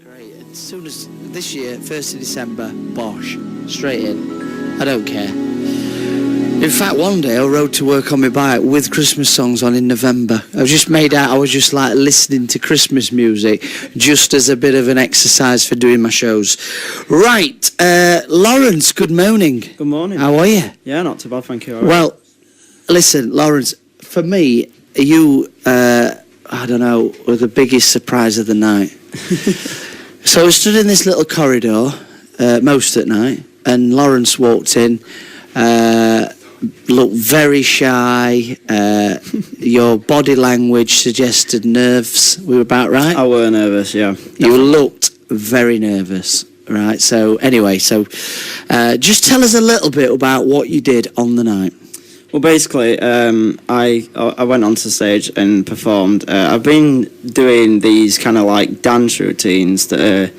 Great. As soon as this year, 1st of December, bosh, straight in. I don't care. In fact, one day I rode to work on my bike with Christmas songs on in November. I was just made out, I was just like listening to Christmas music just as a bit of an exercise for doing my shows. Right, Lawrence, good morning. Good morning. How are you? Yeah, not too bad, thank you. Well, listen, Lawrence, for me, you, I don't know, were the biggest surprise of the night. So I stood in this little corridor most at night, and Lawrence walked in, looked very shy. Your body language suggested nerves. We were about right? I were nervous, yeah. You looked very nervous, right? So anyway, just tell us a little bit about what you did on the night. Well, basically, I went onto stage and performed. I've been doing these kind of like dance routines that are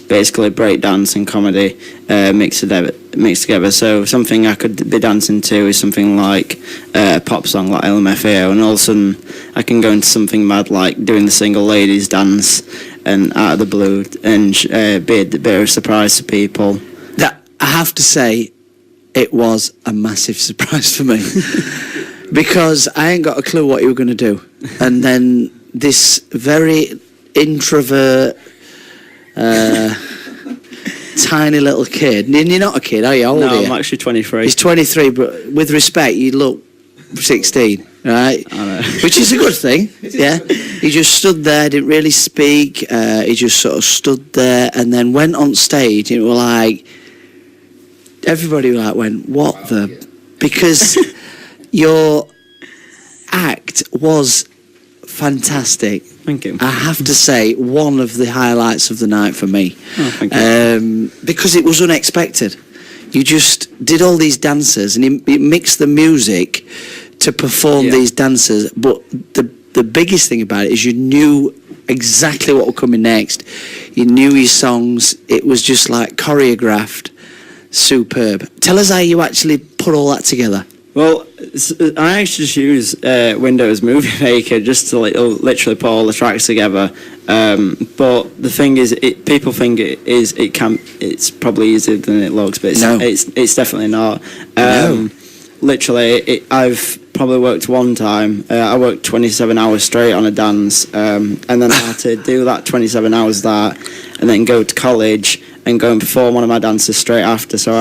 basically break dance and comedy mixed together. So something I could be dancing to is something like a pop song like LMFAO, and all of a sudden I can go into something mad like doing the single ladies dance and out of the blue and be a bit of a surprise to people. That I have to say, it was a massive surprise for me because I ain't got a clue what you were going to do. And then this very introvert, tiny little kid, and you're not a kid, are you? How old are you? I'm actually 23. He's 23, but with respect, you look 16, right? I know. Which is a good thing, yeah. He just stood there, didn't really speak, he just sort of stood there and then went on stage and it was like, everybody went, what the... Because your act was fantastic. Thank you. I have to say, one of the highlights of the night for me. Oh, thank you. Because it was unexpected. You just did all these dances and you mixed the music to perform these dances. But the biggest thing about it is you knew exactly what was coming next. You knew your songs. It was just like choreographed. Superb. Tell us how you actually put all that together. Well, I actually just use Windows Movie Maker just to literally put all the tracks together. But the thing is, people think it's probably easier than it looks, but it's definitely not. Literally, I've probably worked one time. I worked 27 hours straight on a dance, and then I had to do that 27 hours and then go to college and go and perform one of my dances straight after. So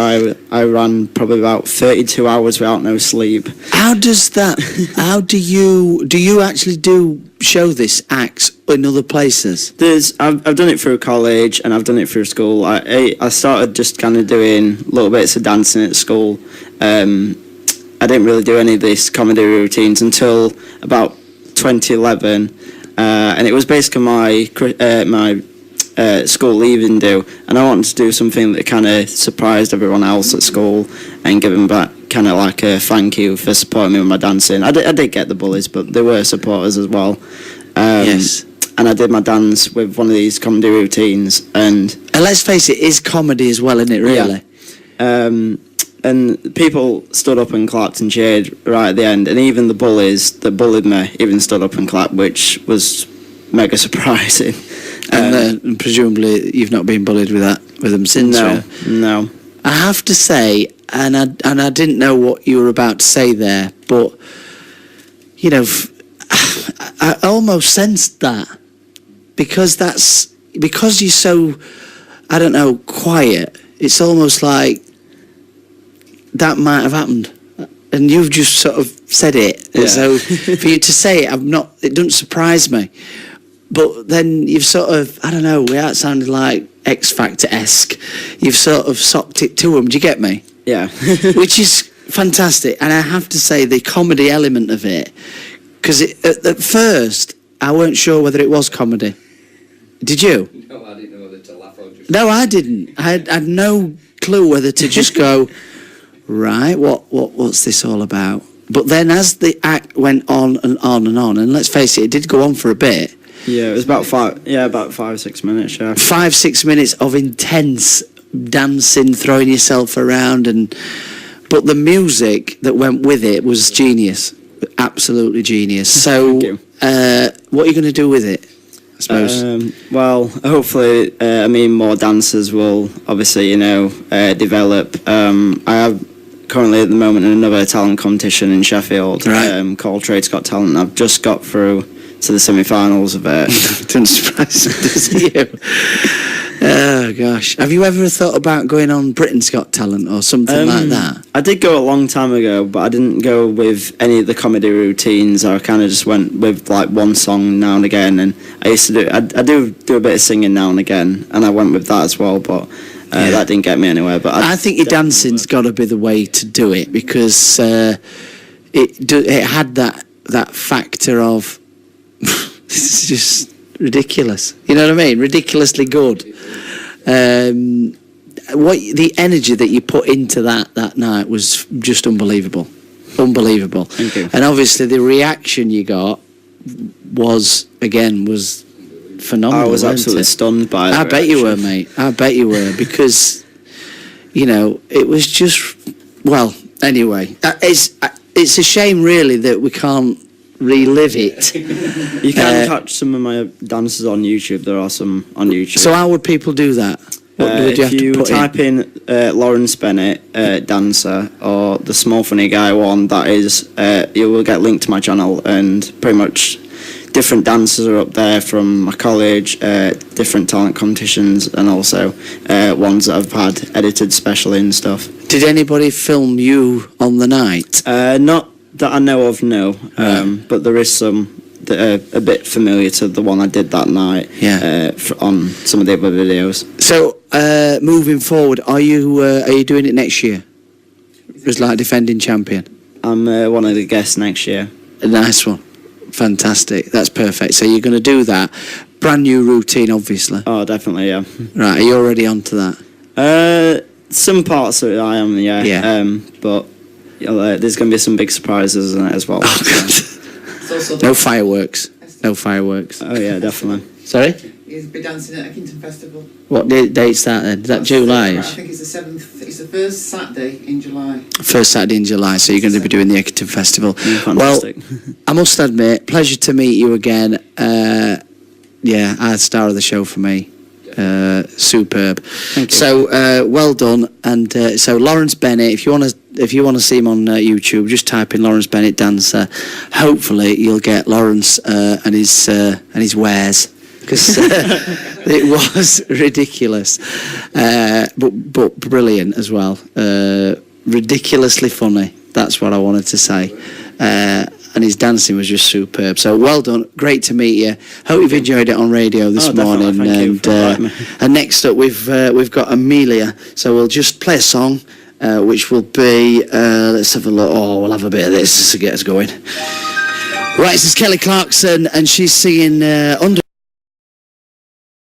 I ran probably about 32 hours without no sleep. How does that? How do you actually show this acts in other places? I've done it through college and I've done it through school. I started just kind of doing little bits of dancing at school. I didn't really do any of these comedy routines until about 2011, and it was basically my school leaving do, and I wanted to do something that kind of surprised everyone else at school and give them back kind of like a thank you for supporting me with my dancing. I did get the bullies, but they were supporters as well. Yes. And I did my dance with one of these comedy routines, and let's face it is comedy as well, isn't it, really? Yeah. And people stood up and clapped and cheered right at the end, and even the bullies that bullied me even stood up and clapped, which was mega surprising. And presumably you've not been bullied with them since. No. I have to say, and I didn't know what you were about to say there, but you know, I almost sensed that because you're so, I don't know, quiet. It's almost like that might have happened, and you've just sort of said it. Yeah. So for you to say it, it doesn't surprise me. But then you've sort of, I don't know, without sounding like X Factor-esque, you've sort of socked it to them. Do you get me? Yeah. Which is fantastic. And I have to say the comedy element of it, because at first I weren't sure whether it was comedy. Did you? No, I didn't know whether to laugh or just... No, I didn't. I had no clue whether to just go, right, what's this all about? But then as the act went on and on and on, and let's face it did go on for a bit. Yeah, it was about 5-6 minutes, yeah. 5-6 minutes of intense dancing, throwing yourself around, but the music that went with it was genius, absolutely genius. So, Thank you. What are you going to do with it? I suppose. Well, hopefully, more dancers will obviously, develop. I have currently at the moment in another talent competition in Sheffield, Right. called Trade's Got Talent. I've just got through to the semi-finals of it. Doesn't surprise me, does you? Oh gosh, have you ever thought about going on Britain's Got Talent or something like that? I did go a long time ago, but I didn't go with any of the comedy routines. I kind of just went with like one song now and again, and I used to do. I do a bit of singing now and again, and I went with that as well, but that didn't get me anywhere. But I think your dancing's got to be the way to do it, because it had that factor of this is just ridiculous. You know what I mean? Ridiculously good. The energy that you put into that night was just unbelievable. Thank you. And obviously the reaction you got was phenomenal. I was wasn't absolutely it? stunned by it. I bet you were, mate. I bet you were, because it was just, well, anyway, it's a shame really that we can't relive it. You can catch some of my dances on YouTube. There are some on YouTube. So how would people do that? What would you have if you to put type in Lawrence Bennett dancer or the Small Funny Guy one, that is, you will get linked to my channel, and pretty much different dancers are up there from my college, different talent competitions, and also ones that I've had edited specially and stuff. Did anybody film you on the night? Not that I know of, no. But there is some that are a bit familiar to the one I did that night. Yeah. On some of the other videos. So moving forward, are you doing it next year? As like defending champion. I'm one of the guests next year. A nice one, fantastic. That's perfect. So you're going to do that. Brand new routine, obviously. Oh, definitely, yeah. Right, are you already onto that? Some parts of it I am, yeah. Yeah. But there's going to be some big surprises in it as well. Oh, God. It's also No fireworks. No fireworks. Oh yeah, definitely. Sorry? He's been dancing at Eckington Festival. What date's that then? Is that I July? think it's the 7th. It's the first Saturday in July. First Saturday in July, so you're going to be doing the Eckington Festival. Fantastic. Well, I must admit, pleasure to meet you again. Star of the show for me. Superb. Thank you. So well done. And so Lawrence Bennett, if you want to see him on YouTube, just type in Lawrence Bennett dancer. Hopefully you'll get Lawrence and his wares, because it was ridiculous, but brilliant as well. Ridiculously funny. That's what I wanted to say. And his dancing was just superb. So well done, great to meet you. Hope you've enjoyed it on radio this morning. Definitely. Thank you for inviting me. And next up we've got Amelia. So we'll just play a song, which will be let's have a look. Oh, we'll have a bit of this to get us going. Right, this is Kelly Clarkson, and she's singing Under.